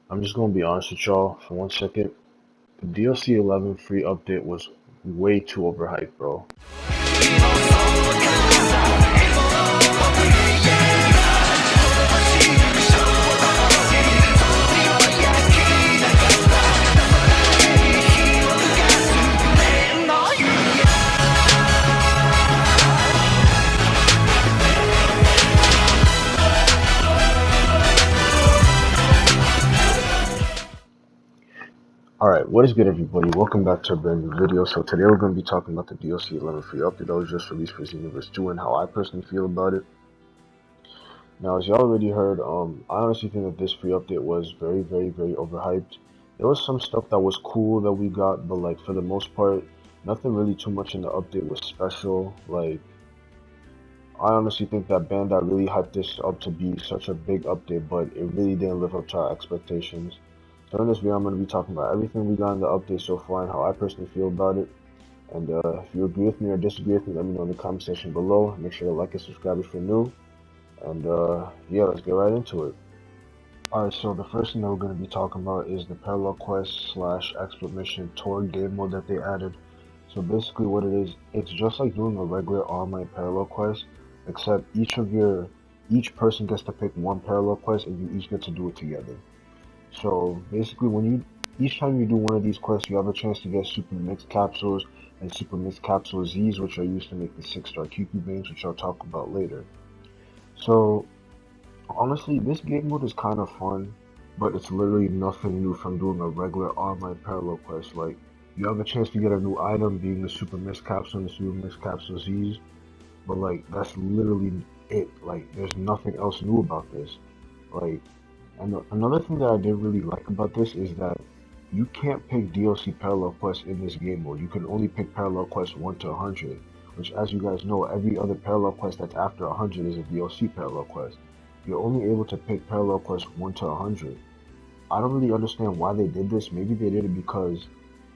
I'm just gonna be honest with y'all for 1 second. The DLC 11 free update was way too overhyped, bro. Alright, what is good everybody? Welcome back to a brand new video. So today we're going to be talking about the DLC 11 free update that was just released for Xenoverse 2 and how I personally feel about it. Now, as y'all already heard, I honestly think that this free update was very overhyped. There was some stuff that was cool that we got, but like for the most part, nothing really too much in the update was special. Like, I honestly think that Bandai really hyped this up to be such a big update, but it really didn't live up to our expectations. So in this video, I'm going to be talking about everything we got in the update so far and how I personally feel about it. And if you agree with me or disagree with me, let me know in the comment section below. Make sure to like and subscribe if you're new. And yeah, let's get right into it. Alright, so the first thing that we're going to be talking about is the Parallel Quest / Expert Mission Tour game mode that they added. So basically what it is, it's just like doing a regular online Parallel Quest, except each person gets to pick one Parallel Quest and you each get to do it together. So basically each time you do one of these quests, you have a chance to get Super Mix Capsules and Super Mix Capsule Z's, which are used to make the 6-star QQ beams, which I'll talk about later. So honestly, this game mode is kind of fun, but it's literally nothing new from doing a regular online parallel quest. Like, you have a chance to get a new item, being the Super Mix Capsule and the Super Mix Capsule Z's, but like, that's literally it. Like, there's nothing else new about this. Like, and another thing that I did really like about this is that you can't pick DLC parallel quests in this game mode. You can only pick parallel quests 1 to 100, which, as you guys know, every other parallel quest that's after 100 is a DLC parallel quest. You're only able to pick parallel quests 1 to 100. I don't really understand why they did this. Maybe they did it because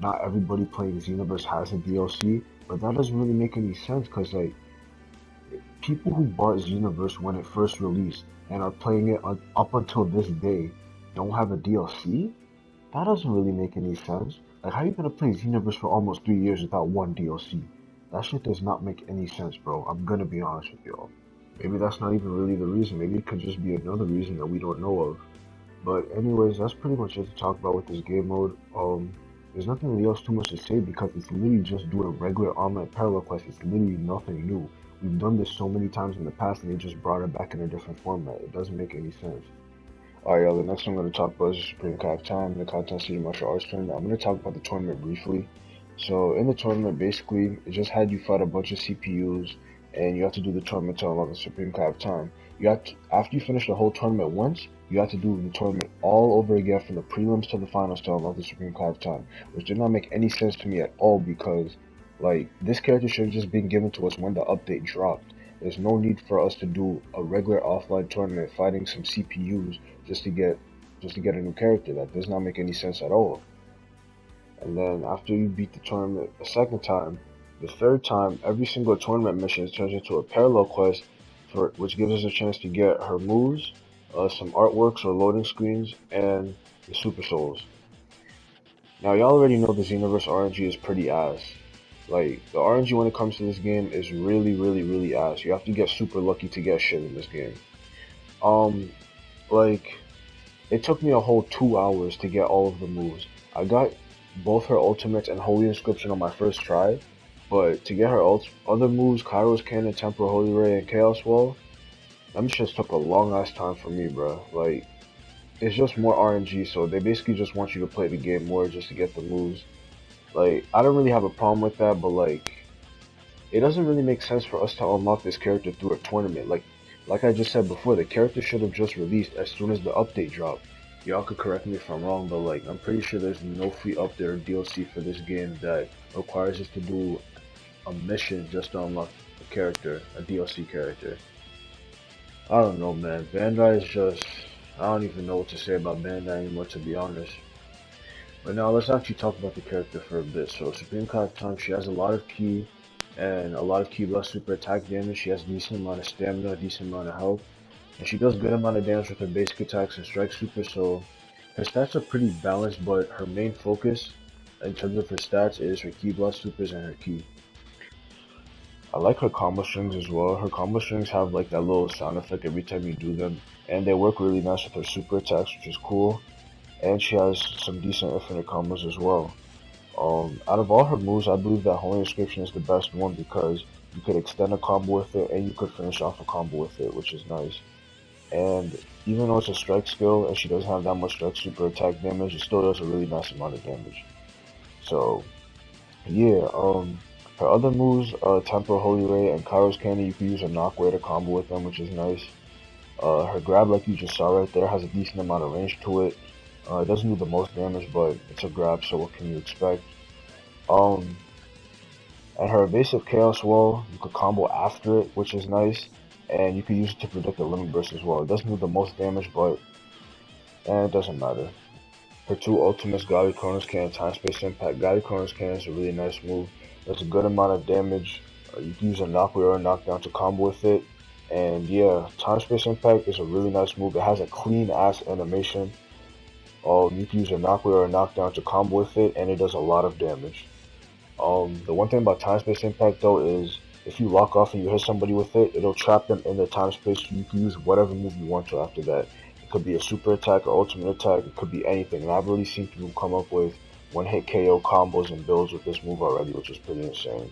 not everybody playing Xenoverse has a DLC, but that doesn't really make any sense because, like, people who bought Xenoverse when it first released and are playing it up until this day don't have a DLC? That doesn't really make any sense. Like, how you gonna play Xenoverse for almost 3 years without one DLC? That shit does not make any sense, bro. I'm gonna be honest with y'all. Maybe that's not even really the reason. Maybe it could just be another reason that we don't know of. But anyways, that's pretty much it to talk about with this game mode. There's nothing really else too much to say because it's literally just doing a regular online parallel quest. It's literally nothing new. We've done this so many times in the past and they just brought it back in a different format. It doesn't make any sense. Alright, y'all, the next one I'm going to talk about is the Supreme Cup Time, the Content City Martial Arts Tournament. I'm going to talk about the tournament briefly. So, in the tournament, basically, it just had you fight a bunch of CPUs, and you have to do the tournament to unlock the Supreme Cup Time. After you finish the whole tournament once, you have to do the tournament all over again from the prelims to the finals to unlock the Supreme Cup Time, which did not make any sense to me at all because, like, this character should have just been given to us when the update dropped. There's no need for us to do a regular offline tournament fighting some CPUs just to get a new character. That does not make any sense at all. And then after you beat the tournament a second time, the third time, every single tournament mission turns into a parallel quest, which gives us a chance to get her moves, some artworks or loading screens, and the Super Souls. Now, y'all already know the Xenoverse RNG is pretty ass. Like, the RNG when it comes to this game is really ass. You have to get super lucky to get shit in this game. Like, it took me a whole 2 hours to get all of the moves. I got both her ultimates and Holy Inscription on my first try, but to get her other moves, Kairos Cannon, Temporal Holy Ray, and Chaos Wall, them just took a long ass time for me, bro. Like, it's just more RNG, so they basically just want you to play the game more just to get the moves. Like, I don't really have a problem with that, but like, it doesn't really make sense for us to unlock this character through a tournament. Like I just said before, the character should have just released as soon as the update dropped. Y'all could correct me if I'm wrong, but like, I'm pretty sure there's no free update or DLC for this game that requires us to do a mission just to unlock a character, a DLC character. I don't know, man. Bandai is just, I don't even know what to say about Bandai anymore, to be honest. But now let's actually talk about the character for a bit. So Supreme Card Time, she has a lot of ki and a lot of ki plus super attack damage. She has a decent amount of stamina, a decent amount of health. And she does good amount of damage with her basic attacks and strike super, so Her stats are pretty balanced, but her main focus in terms of her stats is her ki blast supers and her ki. I like her combo strings as well. Her combo strings have like that little sound effect every time you do them, and they work really nice with her super attacks, which is cool. And she has some decent infinite combos as well. Out of all her moves, I believe that Holy Inscription is the best one because you could extend a combo with it and you could finish off a combo with it, which is nice. And even though it's a strike skill and she doesn't have that much strike super attack damage, it still does a really nice amount of damage. So yeah, her other moves, Temper, Holy Ray, and Kairos Candy, you can use a knockway to combo with them, which is nice. Her grab, like you just saw right there, has a decent amount of range to it. It doesn't do the most damage, but it's a grab, so what can you expect? Um, and her evasive Chaos Wall, you could combo after it, which is nice, and you can use it to predict the Limit Burst as well. It doesn't do the most damage, but it doesn't matter. Her two ultimates, Godly Chronos Cannon and Time Space Impact. Godly Chronos Cannon is a really nice move. Does a good amount of damage. You can use a knockaway or a knockdown to combo with it. And yeah, Time Space Impact is a really nice move. It has a clean ass animation. You can use a knockaway or a knockdown to combo with it, and it does a lot of damage. The one thing about Time Space Impact though is if you lock off and you hit somebody with it, it'll trap them in the time space. So you can use whatever move you want to after that. It could be a super attack or ultimate attack. It could be anything. And I've already seen people come up with one-hit KO combos and builds with this move already, which is pretty insane.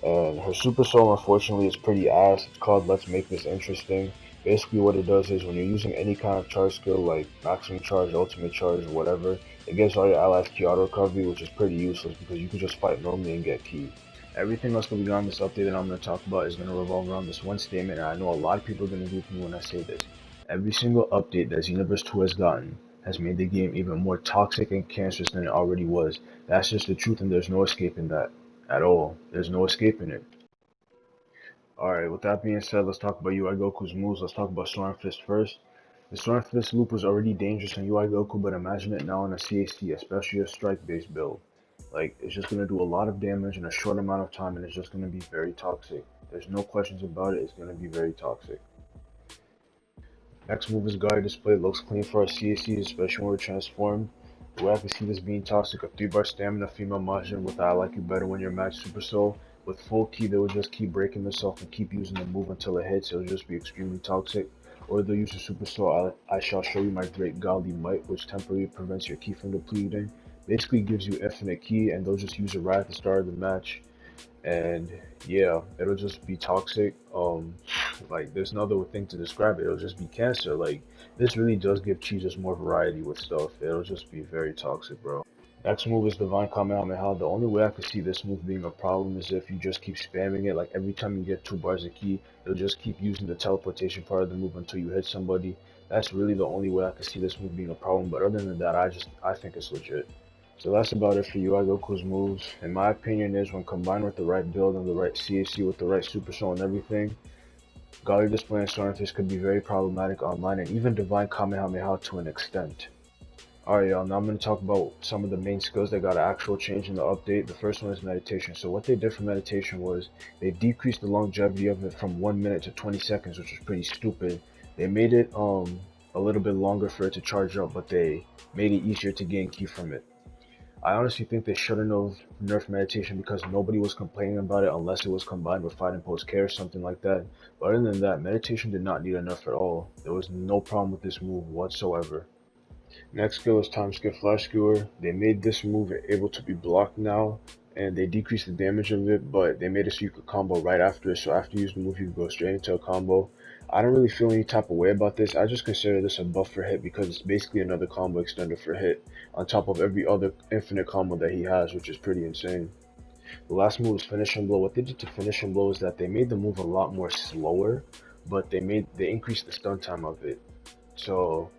And her Super Soul, unfortunately, is pretty ass. It's called Let's Make This Interesting. Basically, what it does is when you're using any kind of charge skill like maximum charge, ultimate charge, or whatever, it gives all your allies ki auto recovery, which is pretty useless because you can just fight normally and get ki. Everything else that we got on this update that I'm going to talk about is going to revolve around this one statement, and I know a lot of people are going to agree with me when I say this. Every single update that Xenoverse 2 has gotten has made the game even more toxic and cancerous than it already was. That's just the truth, and there's no escaping that at all. There's no escaping it. Alright, with that being said, let's talk about UI Goku's moves. Let's talk about Storm Fist first. The Storm Fist loop was already dangerous in UI Goku, but imagine it now in a CAC, especially a strike-based build. Like, it's just going to do a lot of damage in a short amount of time, and it's just going to be very toxic. There's no questions about it, it's going to be very toxic. Next move is Guard Display. Looks clean for our CAC, especially when we're transformed. The way I can see this being toxic, a 3-bar stamina female Majin with I Like You Better When You're Match Super Soul. With full ki, they will just keep breaking themselves and keep using the move until it hits. It'll just be extremely toxic. Or they'll use a Super Soul, I Shall Show You My Great Godly Might, which temporarily prevents your ki from depleting. Basically gives you infinite ki, and they'll just use it right at the start of the match. And yeah, it'll just be toxic. Like there's no other thing to describe it. It'll just be cancer. Like this really does give Chi just more variety with stuff. It'll just be very toxic, bro. Next move is Divine Kamehameha. The only way I could see this move being a problem is if you just keep spamming it. Like every time you get 2 bars of ki, it'll just keep using the teleportation part of the move until you hit somebody. That's really the only way I could see this move being a problem. But other than that, I think it's legit. So that's about it for UI Goku's moves. In my opinion is when combined with the right build and the right CAC with the right Super Soul and everything, Godly Display and Storm Fist could be very problematic online and even Divine Kamehameha to an extent. Alright y'all, now I'm going to talk about some of the main skills that got an actual change in the update. The first one is meditation. So what they did for meditation was they decreased the longevity of it from 1 minute to 20 seconds, which was pretty stupid. They made it a little bit longer for it to charge up, but they made it easier to gain ki from it. I honestly think they shouldn't have nerfed meditation because nobody was complaining about it unless it was combined with fight and post K or something like that. But other than that, meditation did not need a nerf at all. There was no problem with this move whatsoever. Next skill is Time Skip Flash Skewer. They made this move able to be blocked now, and they decreased the damage of it, but they made it so you could combo right after it. So after you use the move, you can go straight into a combo. I don't really feel any type of way about this. I just consider this a buff for hit because it's basically another combo extender for hit on top of every other infinite combo that he has, which is pretty insane. The last move is Finishing Blow. What they did to Finishing Blow is that they made the move a lot more slower, but they increased the stun time of it. So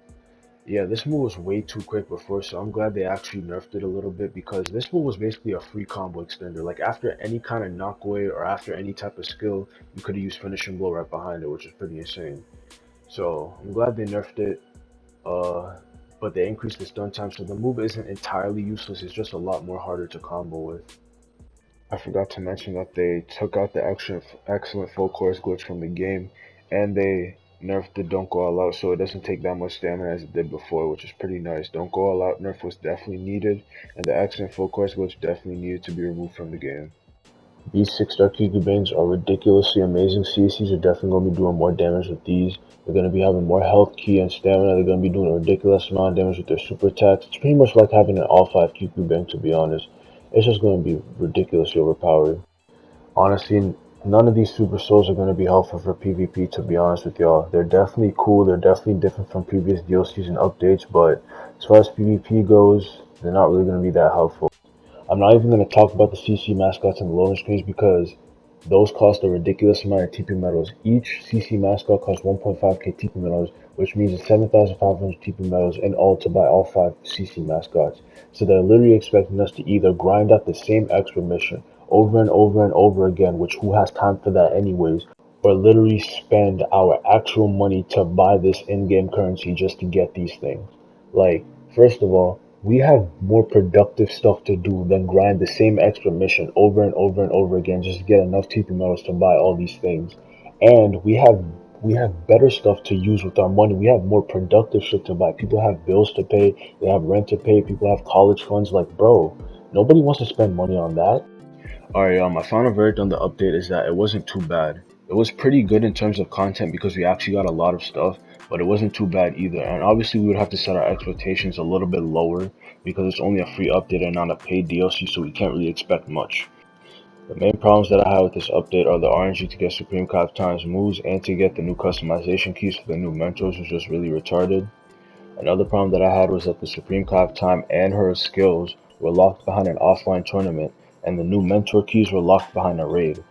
yeah, this move was way too quick before, so I'm glad they actually nerfed it a little bit because this move was basically a free combo extender. Like after any kind of knockaway or after any type of skill, you could have used Finishing Blow right behind it, which is pretty insane. So I'm glad they nerfed it, but they increased the stun time, so the move isn't entirely useless, it's just a lot more harder to combo with. I forgot to mention that they took out the excellent full course glitch from the game, and they Nerf the don't go all out, so it doesn't take that much stamina as it did before, which is pretty nice. Don't go all out nerf was definitely needed, and the accident full course glitch definitely needed to be removed from the game. These 6-star Kyukubanes are ridiculously amazing. CSCs are definitely going to be doing more damage with these. They're going to be having more health, ki, and stamina. They're going to be doing a ridiculous amount of damage with their super attacks. It's pretty much like having an all 5 Kyukubane, to be honest. It's just going to be ridiculously overpowered. Honestly, none of these Superstores are going to be helpful for PvP, to be honest with y'all. They're definitely cool. They're definitely different from previous DLCs and updates, but as far as PvP goes, they're not really going to be that helpful. I'm not even going to talk about the CC mascots and the loading screens because those cost a ridiculous amount of TP medals. Each CC mascot costs 1.5k TP medals, which means it's 7,500 TP medals in all to buy all 5 CC mascots. So they're literally expecting us to either grind out the same extra mission over and over and over again, which who has time for that anyways, or literally spend our actual money to buy this in-game currency just to get these things. Like, first of all, we have more productive stuff to do than grind the same extra mission over and over and over again just to get enough TP medals to buy all these things. And we have better stuff to use with our money. We have more productive shit to buy. People have bills to pay, they have rent to pay, people have college funds. Like, bro, nobody wants to spend money on that. Alright, my final verdict on the update is that it wasn't too bad. It was pretty good in terms of content because we actually got a lot of stuff, but it wasn't too bad either. And obviously we would have to set our expectations a little bit lower because it's only a free update and not a paid DLC, so we can't really expect much. The main problems that I have with this update are the RNG to get Supreme Cap times moves and to get the new customization keys for the new mentors, was just really retarded. Another problem that I had was that the Supreme Cap time and her skills were locked behind an offline tournament, and the new mentor keys were locked behind a raid.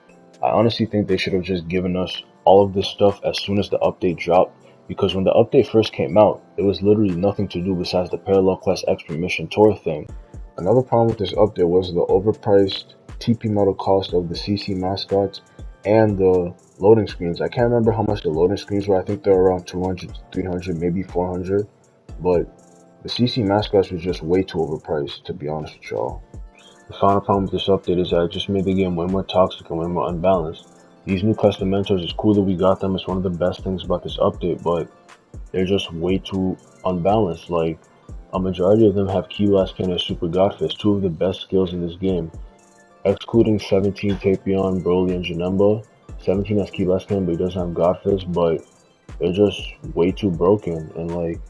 I honestly think they should have just given us all of this stuff as soon as the update dropped, because when the update first came out, there was literally nothing to do besides the Parallel Quest Extra Mission Tour thing. Another problem with this update was the overpriced TP medal cost of the CC mascots and the loading screens. I can't remember how much the loading screens were. I think they're around 200, 300, maybe 400, but the CC mascots were just way too overpriced, to be honest with y'all. The final problem with this update is that it just made the game way more toxic and way more unbalanced. These new custom mentors, it's cool that we got them, it's one of the best things about this update, but they're just way too unbalanced. Like, a majority of them have Key Blast Cannon and Super Godfist, two of the best skills in this game. Excluding 17 Tapion, Broly, and Janemba, 17 has Key Blast Cannon but he doesn't have Godfist, but they're just way too broken. And like,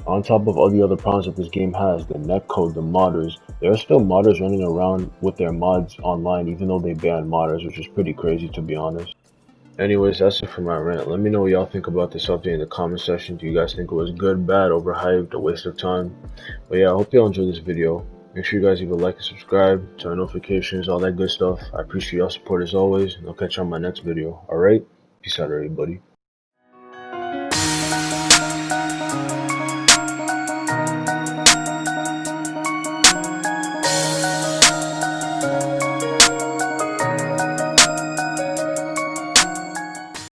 on top of all the other problems that this game has, the netcode, the modders, there are still modders running around with their mods online even though they banned modders, which is pretty crazy to be honest. Anyways, that's it for my rant. Let me know what y'all think about this update in the comment section. Do you guys think it was good, bad, overhyped, a waste of time? But yeah, I hope y'all enjoyed this video. Make sure you guys leave a like and subscribe, turn on notifications, all that good stuff. I appreciate y'all support as always, and I'll catch you on my next video. Alright? Peace out, everybody.